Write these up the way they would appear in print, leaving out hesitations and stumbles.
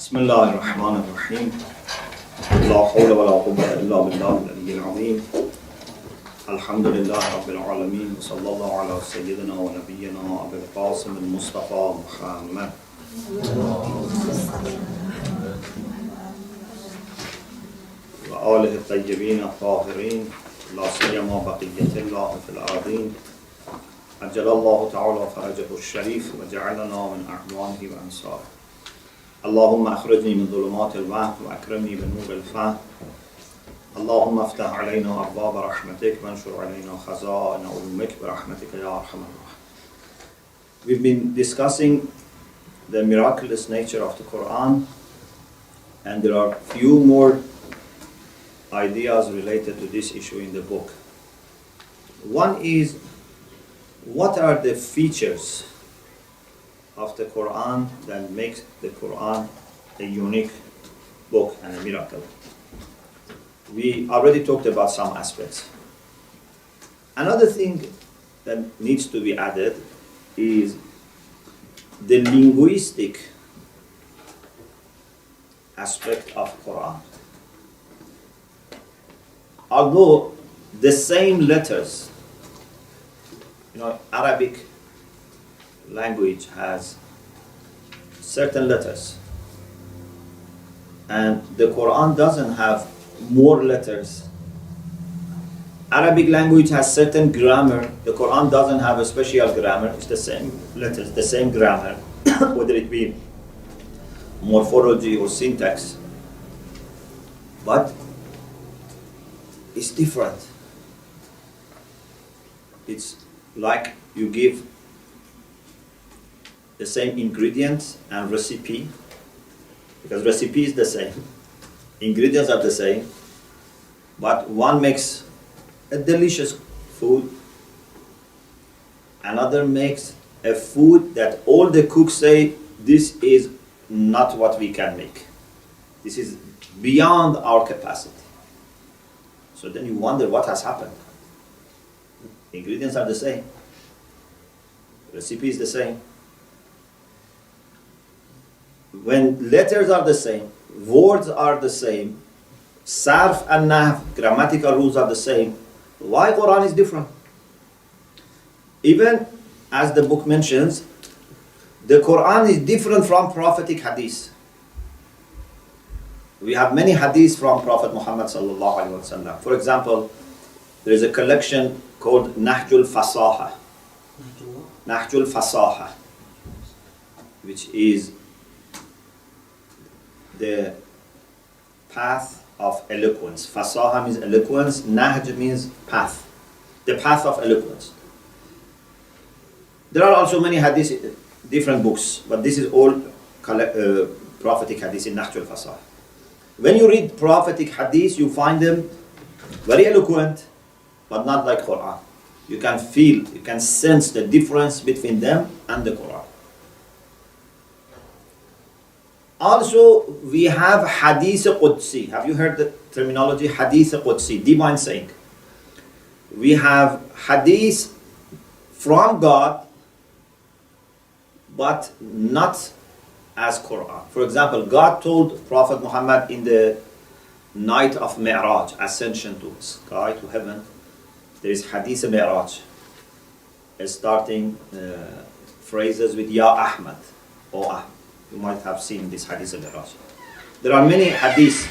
بسم الله الرحمن الرحيم لا حول ولا قوة إلا بالله العلي العظيم الحمد لله رب العالمين وصلى الله على سيدنا ونبينا أبي القاسم المصطفى محمد وآله الطيبين الطاهرين لا سيما بقية الله في الأرضين عجل الله تعالى فرجه الشريف وجعلنا من أعوانه وأنصاره اللهم أخرجني من ظلمات الوهم وأكرمني بنور الفهم اللهم افتح علينا أبواب رحمتك وانشر علينا خزائن علومك برحمتك يا أرحم الراحمين. We've been discussing the miraculous nature of the Quran, and there are few more ideas related to this issue in the book. One is, what are the features of the Quran that makes the Quran a unique book and a miracle? We already talked about some aspects. Another thing that needs to be added is the linguistic aspect of Quran. Although the same letters, Arabic language has certain letters, and the Quran doesn't have more letters. Arabic language has certain grammar. The Quran doesn't have a special grammar. It's the same letters, the same grammar, whether it be morphology or syntax. But it's different. It's like you give the same ingredients and recipe, because recipe is the same, ingredients are the same, but one makes a delicious food, another makes a food that all the cooks say this is not what we can make, this is beyond our capacity. So then you wonder what has happened. The ingredients are the same, the recipe is the same. When letters are the same, words are the same, sarf and nahv, grammatical rules are the same, why Quran is different? Even as the book mentions, the Quran is different from prophetic hadith. We have many hadiths from Prophet Muhammad sallallahu alaihi wasallam. For example, there is a collection called Nahjul Fasaha. Nahjul Fasaha, which is the path of eloquence. Fasaha means eloquence, Nahj means path. The path of eloquence. There are also many hadith, different books, but this is all prophetic hadith in Nahj al-Fasaha. When you read prophetic hadith, you find them very eloquent, but not like Quran. You can feel, you can sense the difference between them and the Quran. Also, we have Hadith Qudsi. Have you heard the terminology Hadith Qudsi, divine saying? We have Hadith from God, but not as Quran. For example, God told Prophet Muhammad in the night of Mi'raj, ascension to sky, to heaven, there is Hadith Mi'raj, starting phrases with Ya Ahmad, O Ahmad. You might have seen this hadith al-Mi'raj. There are many hadiths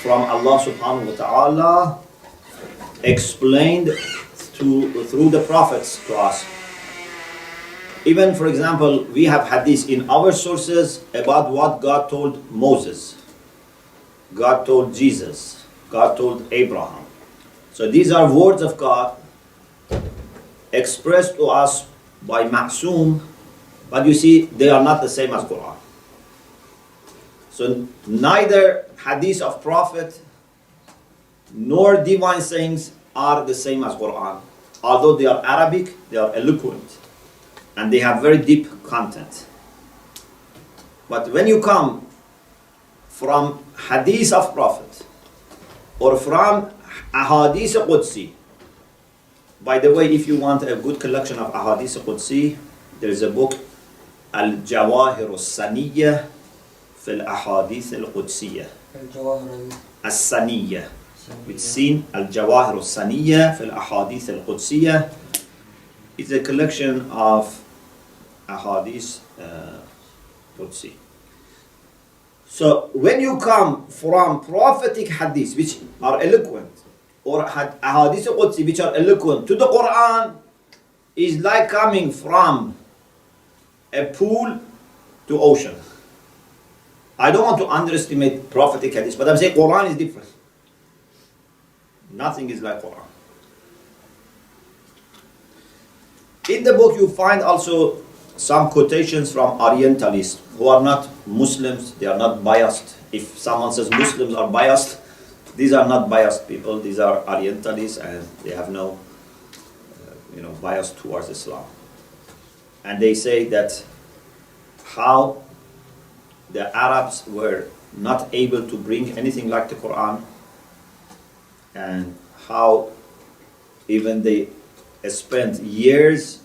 from Allah subhanahu wa ta'ala explained through the prophets to us. Even, for example, we have hadiths in our sources about what God told Moses, God told Jesus, God told Abraham. So these are words of God expressed to us by Ma'soom, but you see, they are not the same as Quran. So neither hadith of Prophet nor divine sayings are the same as Quran. Although they are Arabic, they are eloquent, and they have very deep content. But when you come from hadith of Prophet or from ahadith Qudsi, by the way, if you want a good collection of ahadith Qudsi, there is a book, Al-Jawahir al-Saniyya في الأحاديث القدسية الجواهر السنية بالسين الجواهر السنية في الأحاديث القدسية is a collection of ahadith Qudsi. So when you come from prophetic hadith which are eloquent or ahadith Qudsi which are eloquent to the Quran is like coming from a pool to ocean. I don't want to underestimate prophetic hadith, but I'm saying Quran is different. Nothing is like Quran. In the book you find also some quotations from Orientalists who are not Muslims, they are not biased. If someone says Muslims are biased, these are not biased people, these are Orientalists and they have no bias towards Islam. And they say that how the Arabs were not able to bring anything like the Quran, and how even they spent years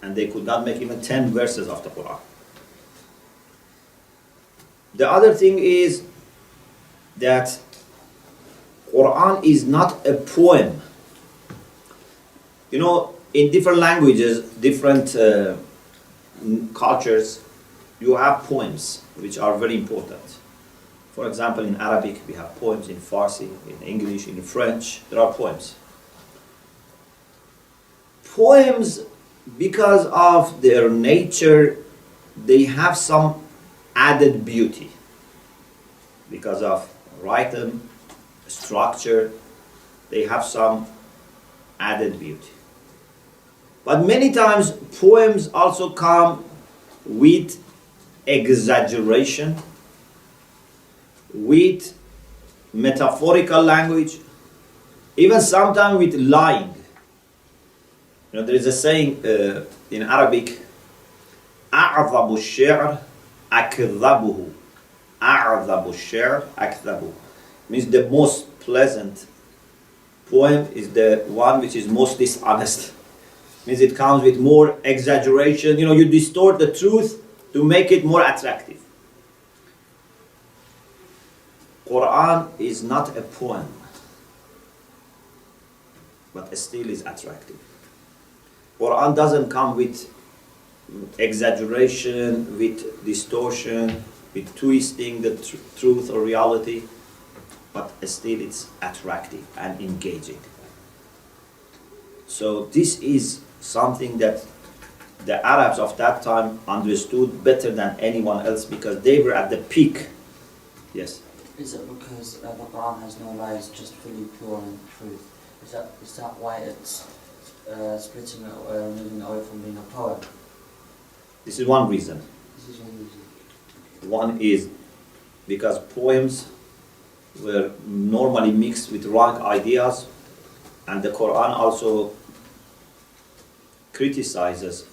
and they could not make even 10 verses of the Quran. The other thing is that Quran is not a poem. In different languages, different cultures, you have poems which are very important. For example, in Arabic we have poems, in Farsi, in English, in French, there are poems. Poems, because of their nature, they have some added beauty. Because of rhythm, structure, they have some added beauty. But many times poems also come with exaggeration, with metaphorical language, even sometimes with lying. There is a saying in Arabic, أعظم الشعر أكذبه. أعظم الشعر أكذبه. Means the most pleasant poem is the one which is most dishonest. Means it comes with more exaggeration. You distort the truth to make it more attractive. Quran is not a poem, but still is attractive. Quran doesn't come with exaggeration, with distortion, with twisting the truth or reality, but still it's attractive and engaging. So this is something that the Arabs of that time understood better than anyone else because they were at the peak. Yes? Is it because the Quran has no lies, just fully pure and truth? Is that why it's splitting moving away from being a poem? This is one reason. This is one reason. One is because poems were normally mixed with wrong ideas, and the Quran also criticizes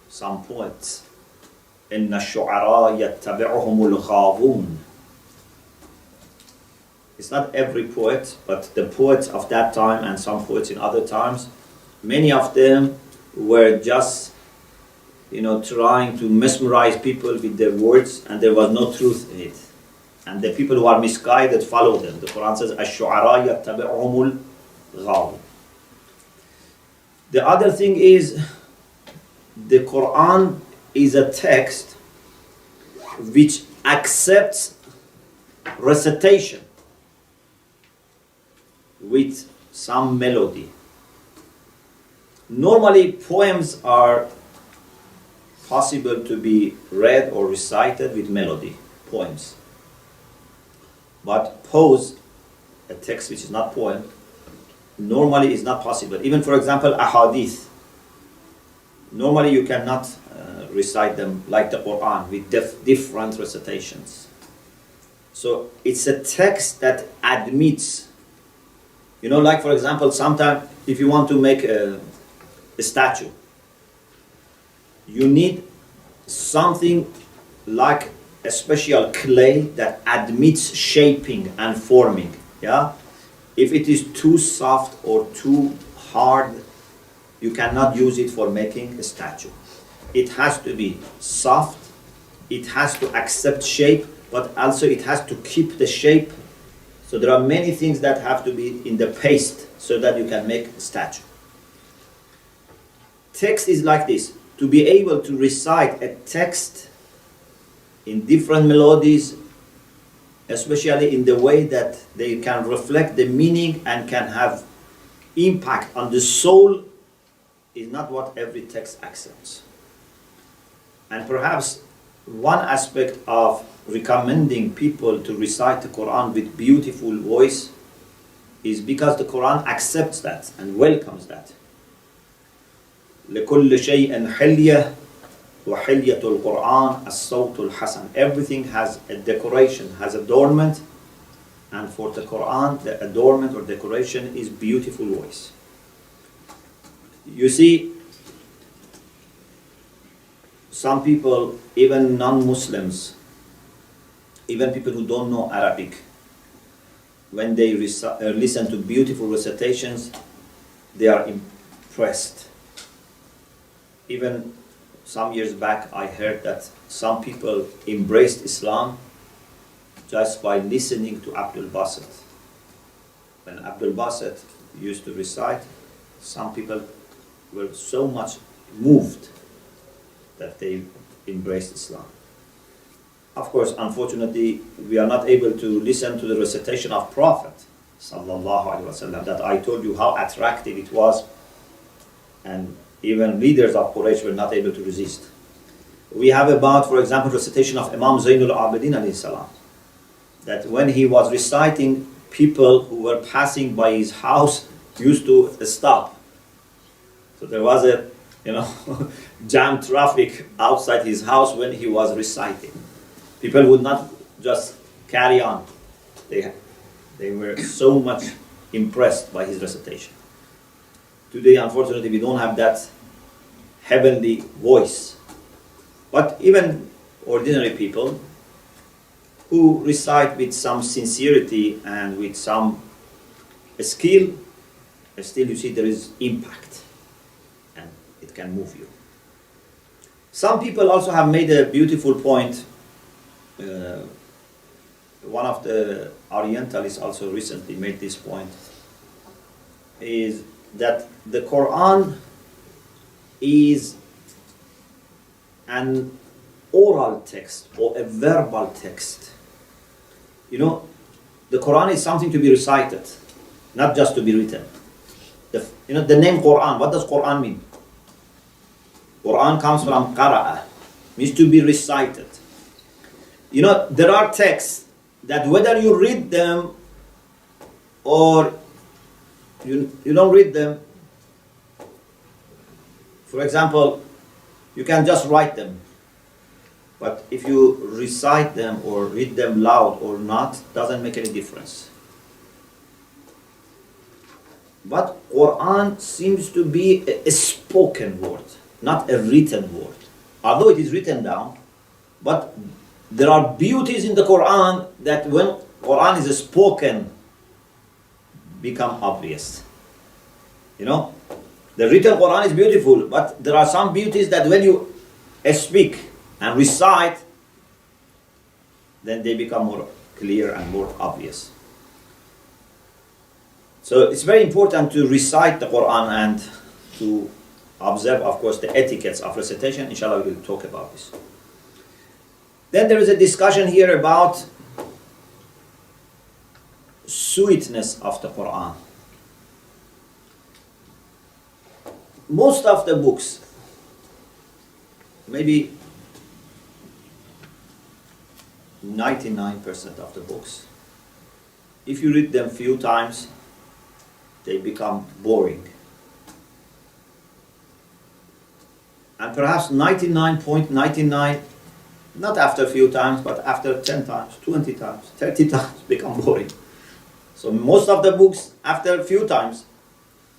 some poets. إن الشعراء يتبعهم الغاوون. It's not every poet, but the poets of that time and some poets in other times, many of them were just trying to mesmerize people with their words, and there was no truth in it. And the people who are misguided follow them. The Quran says, الشعراء يتبعهم الغاوون. The other thing is, the Quran is a text which accepts recitation with some melody. Normally poems are possible to be read or recited with melody, poems. But prose, a text which is not poem, normally is not possible. Even for example, ahadith. Normally you cannot recite them like the Quran with different recitations. So it's a text that admits, like for example, sometimes if you want to make a statue, you need something like a special clay that admits shaping and forming. Yeah? If it is too soft or too hard, you cannot use it for making a statue. It has to be soft, it has to accept shape, but also it has to keep the shape. So there are many things that have to be in the paste so that you can make a statue. Text is like this. To be able to recite a text in different melodies, especially in the way that they can reflect the meaning and can have impact on the soul, is not what every text accepts. And perhaps one aspect of recommending people to recite the Quran with beautiful voice is because the Quran accepts that and welcomes that. لكل شيء حلية وحلية القرآن الصوت الحسن. Everything has a decoration, has adornment, and for the Quran, the adornment or decoration is beautiful voice. You see, some people, even non-Muslims, even people who don't know Arabic, when they listen to beautiful recitations, they are impressed. Even some years back, I heard that some people embraced Islam just by listening to Abdul Basit. When Abdul Basit used to recite, some people were so much moved that they embraced Islam. Of course, unfortunately, we are not able to listen to the recitation of Prophet sallallahu alaihi wasallam that I told you how attractive it was, and even leaders of Quraysh were not able to resist. We have about, for example, recitation of Imam Zainul Abidin alayhi salam, that when he was reciting, people who were passing by his house used to stop. So there was a jam traffic outside his house when he was reciting. People would not just carry on. They were so much impressed by his recitation. Today, unfortunately, we don't have that heavenly voice. But even ordinary people who recite with some sincerity and with some skill, still you see there is impact and it can move you. Some people also have made a beautiful point. One of the Orientalists also recently made this point, is that the Quran is an oral text or a verbal text. The Quran is something to be recited, not just to be written. The name Quran, what does Quran mean? Quran comes from qara'a, means to be recited. There are texts that whether you read them or you don't read them, for example, you can just write them. But if you recite them or read them loud or not, doesn't make any difference. But Quran seems to be a spoken word, not a written word. Although it is written down, but there are beauties in the Quran that when Quran is spoken, become obvious. The written Quran is beautiful, but there are some beauties that when you speak and recite, then they become more clear and more obvious. So it's very important to recite the Quran and to observe, of course, the etiquettes of recitation. Inshallah, we will talk about this. Then there is a discussion here about sweetness of the Quran. Most of the books, maybe 99% of the books, if you read them few times, they become boring. And perhaps 99.99, not after a few times, but after 10 times, 20 times, 30 times, become boring. So most of the books, after a few times,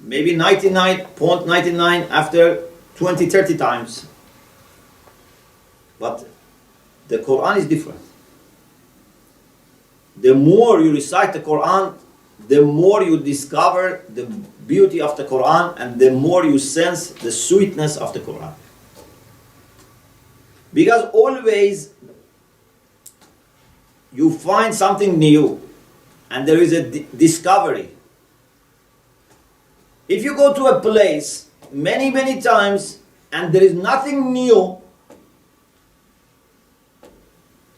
maybe 99.99 after 20, 30 times. But the Quran is different. The more you recite the Quran, the more you discover the beauty of the Quran and the more you sense the sweetness of the Quran. Because always you find something new and there is a discovery. If you go to a place many times and there is nothing new,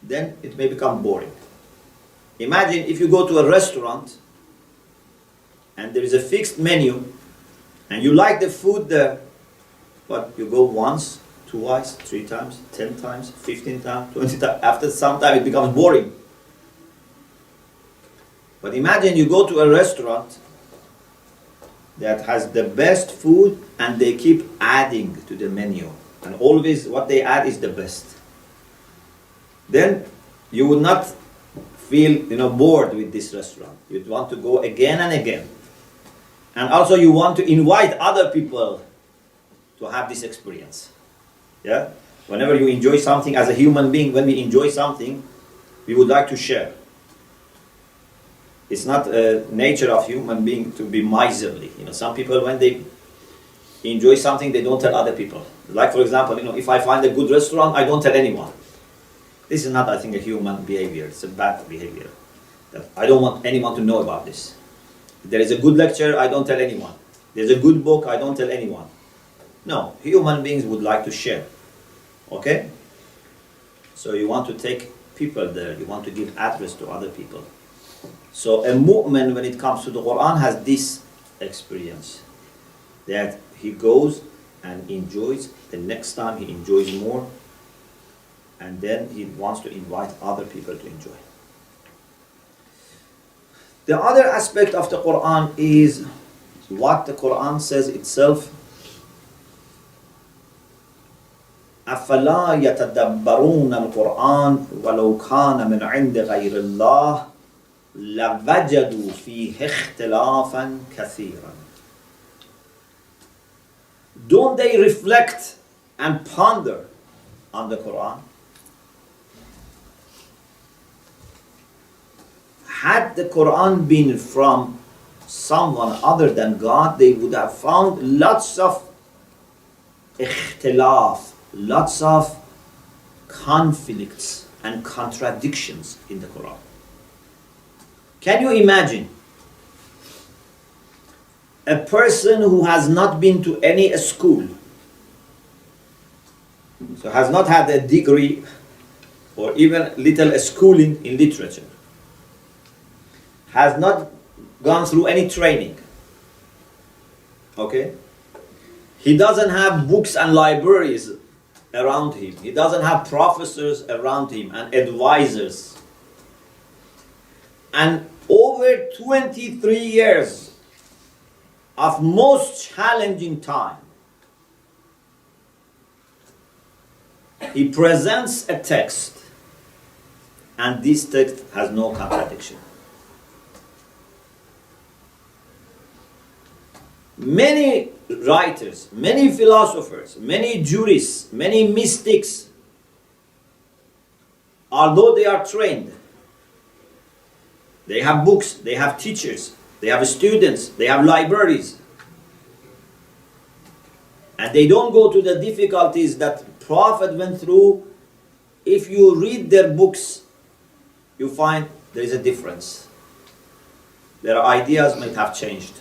then it may become boring. Imagine if you go to a restaurant and there is a fixed menu and you like the food there, but you go once, twice, 3 times, 10 times, 15 times, 20 times. After some time it becomes boring. But imagine you go to a restaurant that has the best food and they keep adding to the menu. And always what they add is the best. Then you would not feel bored with this restaurant. You'd want to go again and again. And also you want to invite other people to have this experience. Yeah? Whenever you enjoy something as a human being, when we enjoy something, we would like to share. It's not a nature of human being to be miserly. Some people, when they enjoy something, they don't tell other people. Like, for example, if I find a good restaurant, I don't tell anyone. This is not, I think, a human behavior. It's a bad behavior. I don't want anyone to know about this. If there is a good lecture, I don't tell anyone. There's a good book, I don't tell anyone. No, human beings would like to share. Okay? So you want to take people there. You want to give address to other people. So a mu'min, when it comes to the Quran, has this experience. That he goes and enjoys. The next time he enjoys more. And then he wants to invite other people to enjoy. The other aspect of the Quran is what the Quran says itself. أَفَلَا يَتَدَبَّرُونَ الْقُرْآنَ وَلَوْ كَانَ مِنْ عِنْدِ غَيْرِ اللَّهِ لَوَجَدُوا فِيهِ اخْتِلَافًا كَثِيرًا. Don't they reflect and ponder on the Quran? Had the Quran been from someone other than God, they would have found lots of ikhtilaf, lots of conflicts and contradictions in the Quran. Can you imagine a person who has not been to any school, so has not had a degree or even little schooling in literature, has not gone through any training, okay? He doesn't have books and libraries around him. He doesn't have professors around him and advisors. And over 23 years of most challenging time, he presents a text, and this text has no contradiction. Many writers, many philosophers, many jurists, many mystics, although they are trained, they have books, they have teachers, they have students, they have libraries, and they don't go to the difficulties that Prophet went through. If you read their books, you find there is a difference. Their ideas might have changed.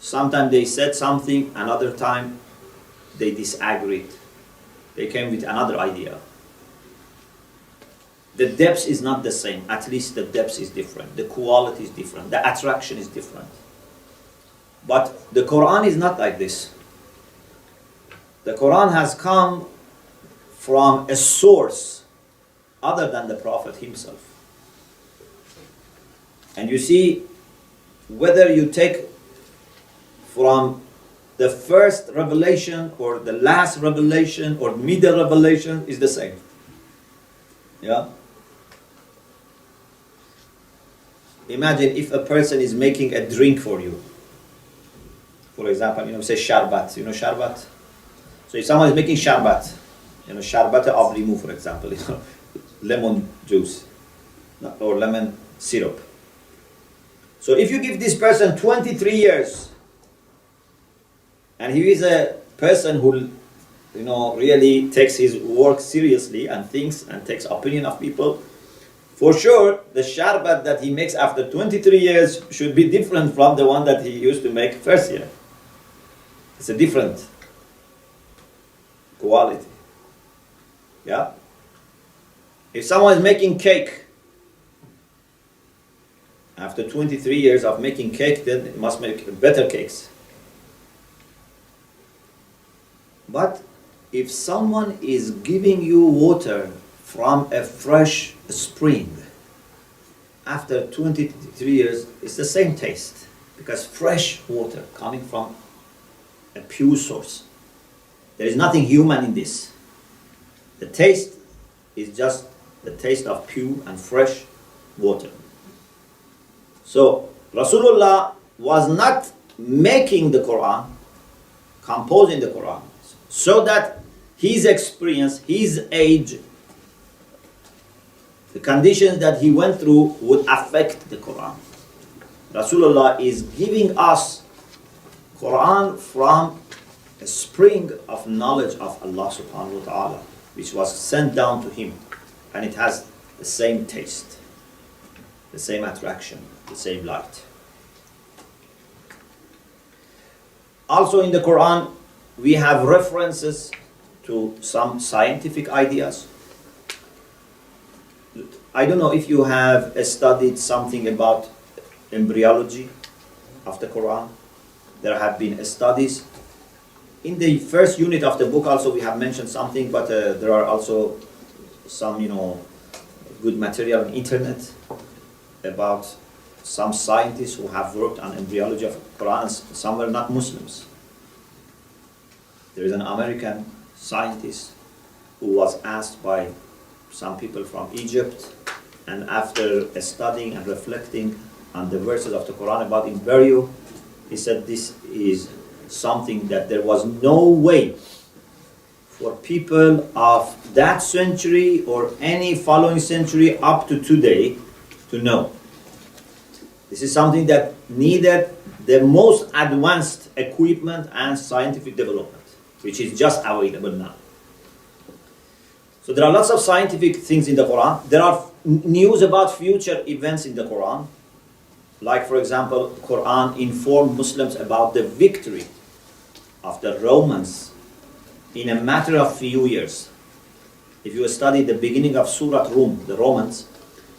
Sometimes they said something, another time they disagreed. They came with another idea. The depth is not the same. At least the depth is different. The quality is different. The attraction is different. But the Quran is not like this. The Quran has come from a source other than the Prophet himself. And you see, whether you take from the first revelation or the last revelation or middle revelation, is the same. Yeah? Imagine if a person is making a drink for you. For example, say sharbat. You know sharbat? So if someone is making sharbat, sharbat of limu, for example, lemon juice or lemon syrup. So if you give this person 23 years, and he is a person who really takes his work seriously and thinks and takes opinion of people, for sure the sharbat that he makes after 23 years should be different from the one that he used to make first year. It's a different quality. Yeah? If someone is making cake, after 23 years of making cake, then it must make better cakes. But if someone is giving you water from a fresh spring, after 23 years, it's the same taste. Because fresh water coming from a pure source. There is nothing human in this. The taste is just the taste of pure and fresh water. So Rasulullah was not making the Quran, composing the Quran, so that his experience, his age, the conditions that he went through would affect the Quran. Rasulullah is giving us Quran from a spring of knowledge of Allah subhanahu wa ta'ala, which was sent down to him, and it has the same taste, the same attraction, the same light. Also in the Quran, we have references to some scientific ideas. I don't know if you have studied something about embryology of the Quran. There have been studies. In the first unit of the book also we have mentioned something, but there are also some, good material on internet about some scientists who have worked on embryology of Quran. Some were not Muslims. There is an American scientist who was asked by some people from Egypt, and after studying and reflecting on the verses of the Quran about embryo, he said this is something that there was no way for people of that century or any following century up to today to know. This is something that needed the most advanced equipment and scientific development, which is just available now. So there are lots of scientific things in the Quran. There are news about future events in the Quran. Like, for example, Quran informed Muslims about the victory of the Romans in a matter of few years. If you study the beginning of Surah Rum, the Romans,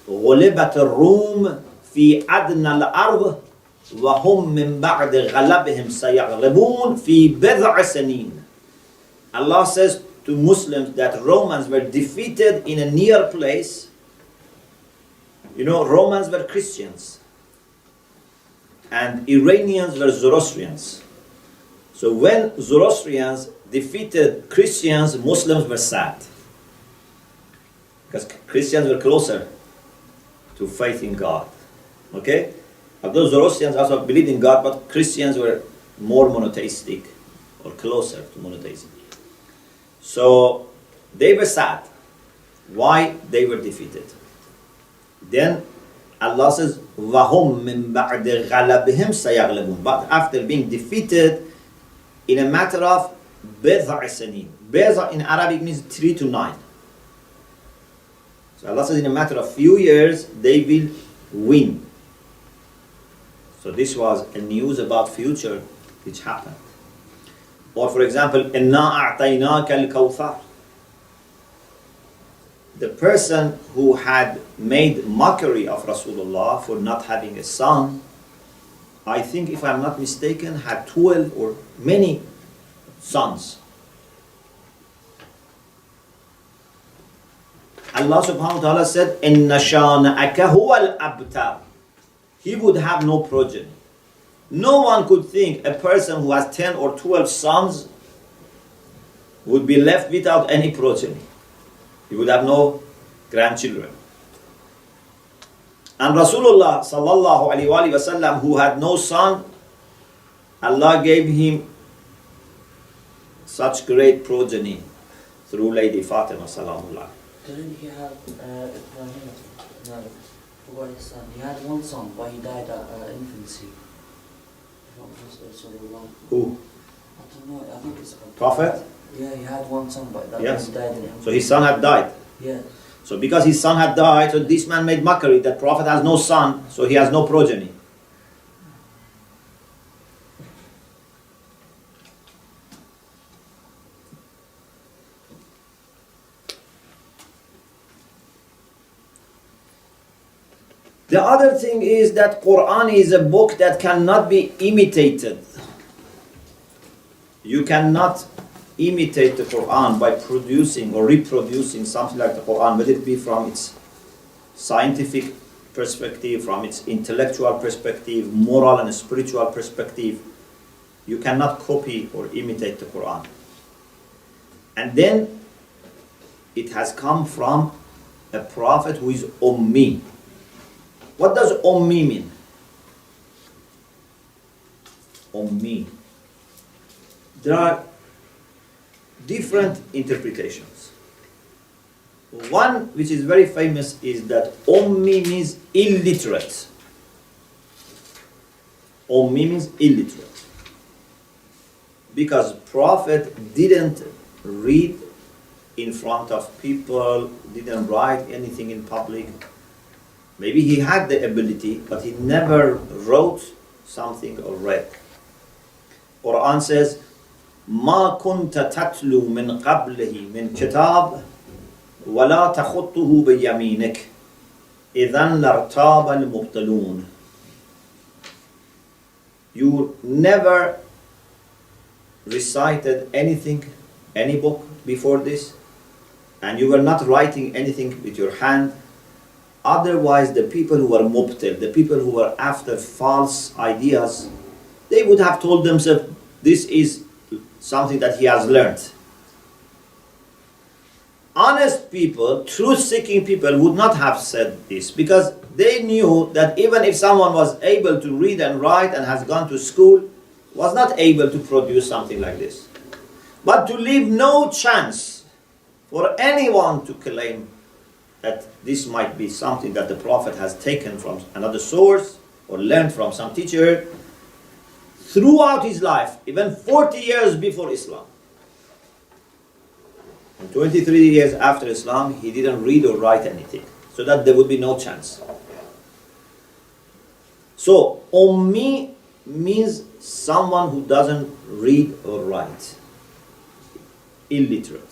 غُلِبَتِ الرُّومِ فِي أَدْنَى الْأَرْضِ وَهُمْ مِنْ بَعْدِ غَلَبِهِمْ سَيَغْلِبُونَ فِي بِضْعِ سَنِينَ. Allah says to Muslims that Romans were defeated in a near place. Romans were Christians, and Iranians were Zoroastrians. So when Zoroastrians defeated Christians, Muslims were sad, because Christians were closer to faith in God. Okay? Although Zoroastrians also believed in God, but Christians were more monotheistic, or closer to monotheism. So they were sad. Why they were defeated? Then Allah says, وَهُمْ مِنْ بَعْدِ غَلَبِهِمْ سَيَغْلَبُونَ. But after being defeated in a matter of بِضْعِ سَنِينَ. بِضْع in Arabic means 3 to 9. So Allah says in a matter of few years, they will win. So this was a news about future which happened. Or for example, إِنَّا أَعْطَيْنَاكَ الْكَوْثَرَ. The person who had made mockery of Rasulullah for not having a son, I think if I'm not mistaken, had 12 or many sons. Allah subhanahu wa ta'ala said, إِنَّ شَانَأَكَ هُوَ الْأَبْتَرُ. He would have no progeny. No one could think a person who has 10 or 12 sons would be left without any progeny. He would have no grandchildren. And Rasulullah sallallahu alaihi wasallam, who had no son, Allah gave him such great progeny through Lady Fatima salamullah. Didn't he have Ibrahim? No, forgot his son. He had one son, but he died at infancy. Who? I don't know. I think it's Prophet? Yeah, he had one son, but that Yes. one died in him. So his son had died. Yeah. So because his son had died, so this man made mockery that Prophet has no son, so he has no progeny. The other thing is that Quran is a book that cannot be imitated. You cannot imitate the Quran by producing or reproducing something like the Quran, whether it be from its scientific perspective, from its intellectual perspective, moral and spiritual perspective. You cannot copy or imitate the Quran. And then it has come from a prophet who is Ummi. What does Ummi mean? Ummi. There are different interpretations. One which is very famous is that Ummi means illiterate. Ummi means illiterate. Because Prophet didn't read in front of people, didn't write anything in public. Maybe he had the ability, but he never wrote something or read. Quran says, ما كنت تتلو من قبله من كتاب ولا تخطه بيمينك إذن لارتاب المبطلون. You never recited anything, any book before this, and you were not writing anything with your hand. Otherwise, the people who were mubtil, the people who were after false ideas, they would have told themselves, this is something that he has learned. Honest people, truth-seeking people would not have said this, because they knew that even if someone was able to read and write and has gone to school, was not able to produce something like this. But to leave no chance for anyone to claim that this might be something that the Prophet has taken from another source or learned from some teacher, throughout his life, even 40 years before Islam, and 23 years after Islam, he didn't read or write anything, so that there would be no chance. So, Ummi means someone who doesn't read or write, illiterate.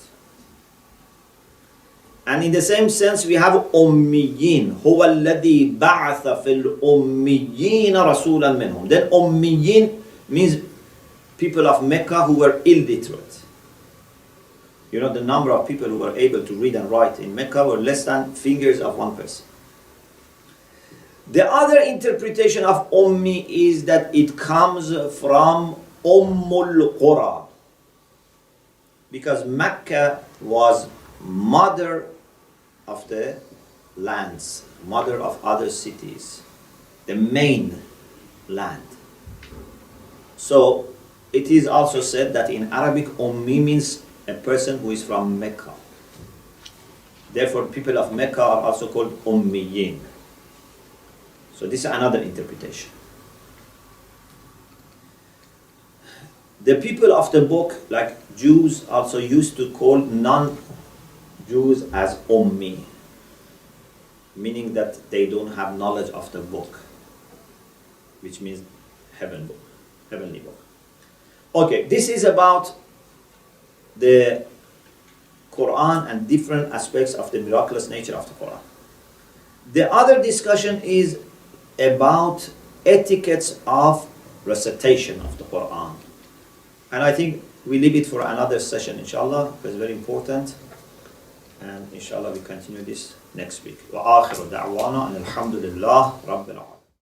And in the same sense, we have Ummiyin. هو الذي بعث في الأميين رسولا منهم. Then Ummiyin means people of Mecca who were illiterate. You know, the number of people who were able to read and write in Mecca were less than fingers of one person. The other interpretation of Ummi is that it comes from Ummul Qura, because Mecca was mother of the lands, mother of other cities, the main land. So it is also said that in Arabic, Ummi means a person who is from Mecca. Therefore, people of Mecca are also called Ummiyin. So this is another interpretation. The people of the book, like Jews, also used to call non-Jews as Ummi, meaning that they don't have knowledge of the book, which means heavenly book. Okay, this is about the Quran and different aspects of the miraculous nature of the Quran. The other discussion is about etiquettes of recitation of the Quran. And I think we leave it for another session, inshallah, because it's very important. And inshallah we continue this next week. وآخر دعوانا أن الحمد لله رب العالمين.